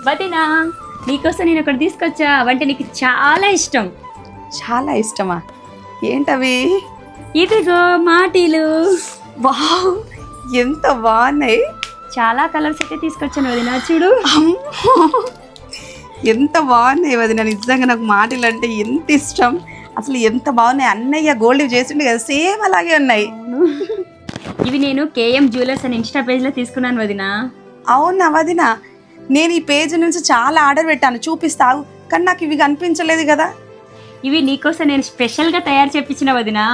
వదినా, నీకోసం నేను ఒకటి తీసుకొచ్చా. అవంటే నీకు చాలా ఇష్టం. చాలా ఇష్టమా? ఏంటవి? ఇదిగో మాటీలు. వావ్, ఎంత బాగున్నాయి. చాలా కలర్స్ అయితే తీసుకొచ్చాను వదినా, చూడు. ఎంత బాగున్నాయి వదిన, నిజంగా నాకు మాటలు అంటే ఎంత ఇష్టం. అసలు ఎంత బాగున్నాయి. అన్నయ్య గోల్డ్ చేసిండు కదా, సేమ్ అలాగే ఉన్నాయి. ఇవి నేను కేఎం జ్యువెలర్స్ అని ఇన్స్టా పేజ్లో తీసుకున్నాను వదినా. అవునా వదిన? నేను ఈ పేజ్ నుంచి చాలా ఆర్డర్ పెట్టాను, చూపిస్తావు, కానీ నాకు ఇవి కనిపించలేదు కదా. ఇవి నీకోసం నేను స్పెషల్గా తయారు చేయించిన వదినా.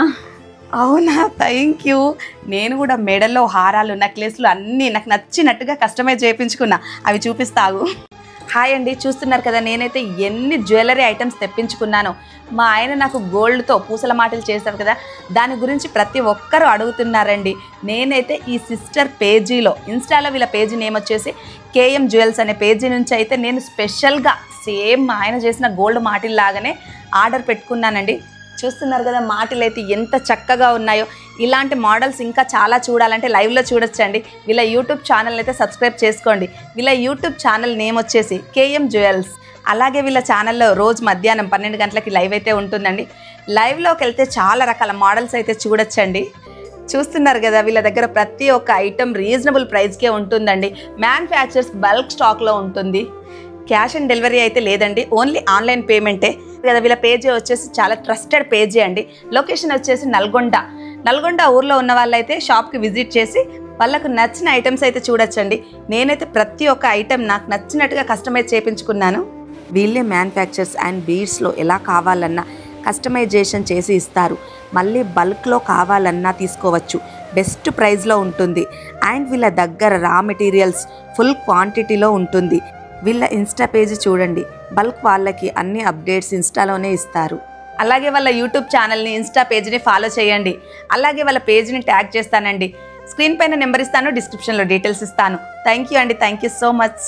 అవునా, థ్యాంక్ యూ. నేను కూడా మెడల్లో హారాలు, నెక్లెస్లు అన్నీ నాకు నచ్చినట్టుగా కస్టమైజ్ చేయించుకున్నా, అవి చూపిస్తావు. హాయ్ అండి, చూస్తున్నారు కదా నేనైతే ఎన్ని జ్యువెలరీ ఐటమ్స్ తెప్పించుకున్నానో. మా ఆయన నాకు గోల్డ్తో పూసల మాటలు చేశారు కదా, దాని గురించి ప్రతి ఒక్కరూ అడుగుతున్నారండి. నేనైతే ఈ సిస్టర్ పేజీలో, ఇన్స్టాలో వీళ్ళ పేజీ నేమ్ వచ్చేసి కేఎం జ్యువెల్స్ అనే పేజీ నుంచి అయితే నేను స్పెషల్గా సేమ్ మా ఆయన చేసిన గోల్డ్ మాటిల్లాగానే ఆర్డర్ పెట్టుకున్నానండి. చూస్తున్నారు కదా మాటలు అయితే ఎంత చక్కగా ఉన్నాయో. ఇలాంటి మోడల్స్ ఇంకా చాలా చూడాలంటే లైవ్లో చూడొచ్చండి. వీళ్ళ యూట్యూబ్ ఛానల్ అయితే సబ్స్క్రైబ్ చేసుకోండి. వీళ్ళ యూట్యూబ్ ఛానల్ నేమ్ వచ్చేసి కేఎం జ్యువెల్స్. అలాగే వీళ్ళ ఛానల్లో రోజు మధ్యాహ్నం 12 గంటలకి లైవ్ అయితే ఉంటుందండి. లైవ్లోకి వెళ్తే చాలా రకాల మోడల్స్ అయితే చూడొచ్చండి. చూస్తున్నారు కదా, వీళ్ళ దగ్గర ప్రతి ఒక్క ఐటెం రీజనబుల్ ప్రైస్కే ఉంటుందండి. మ్యానుఫ్యాక్చర్స్ బల్క్ స్టాక్లో ఉంటుంది. క్యాష్ ఆన్ డెలివరీ అయితే లేదండి, ఓన్లీ ఆన్లైన్ పేమెంటే కదా. వీళ్ళ పేజీ వచ్చేసి చాలా ట్రస్టెడ్ పేజీ అండి. లొకేషన్ వచ్చేసి నల్గొండ ఊర్లో ఉన్న వాళ్ళైతే షాప్కి విజిట్ చేసి వాళ్ళకు నచ్చిన ఐటమ్స్ అయితే చూడొచ్చండి. నేనైతే ప్రతి ఒక్క ఐటెం నాకు నచ్చినట్టుగా కస్టమైజ్ చేయించుకున్నాను. వీళ్ళే మ్యానుఫ్యాక్చర్స్ అండ్ బీడ్స్లో ఎలా కావాలన్నా కస్టమైజేషన్ చేసి ఇస్తారు. మళ్ళీ బల్క్లో కావాలన్నా తీసుకోవచ్చు, బెస్ట్ ప్రైస్లో ఉంటుంది. అండ్ వీళ్ళ దగ్గర రా మెటీరియల్స్ ఫుల్ క్వాంటిటీలో ఉంటుంది. వీళ్ళ ఇన్స్టా పేజీ చూడండి, బల్క్ వాళ్ళకి అన్ని అప్డేట్స్ ఇన్స్టాలోనే ఇస్తారు. అలాగే వాళ్ళ యూట్యూబ్ ఛానల్ని, ఇన్స్టా పేజీని ఫాలో చేయండి. అలాగే వాళ్ళ పేజీని ట్యాగ్ చేస్తానండి. స్క్రీన్ పైన నెంబర్ ఇస్తాను, డిస్క్రిప్షన్లో డీటెయిల్స్ ఇస్తాను. థ్యాంక్ యూ అండి, థ్యాంక్ యూ సో మచ్.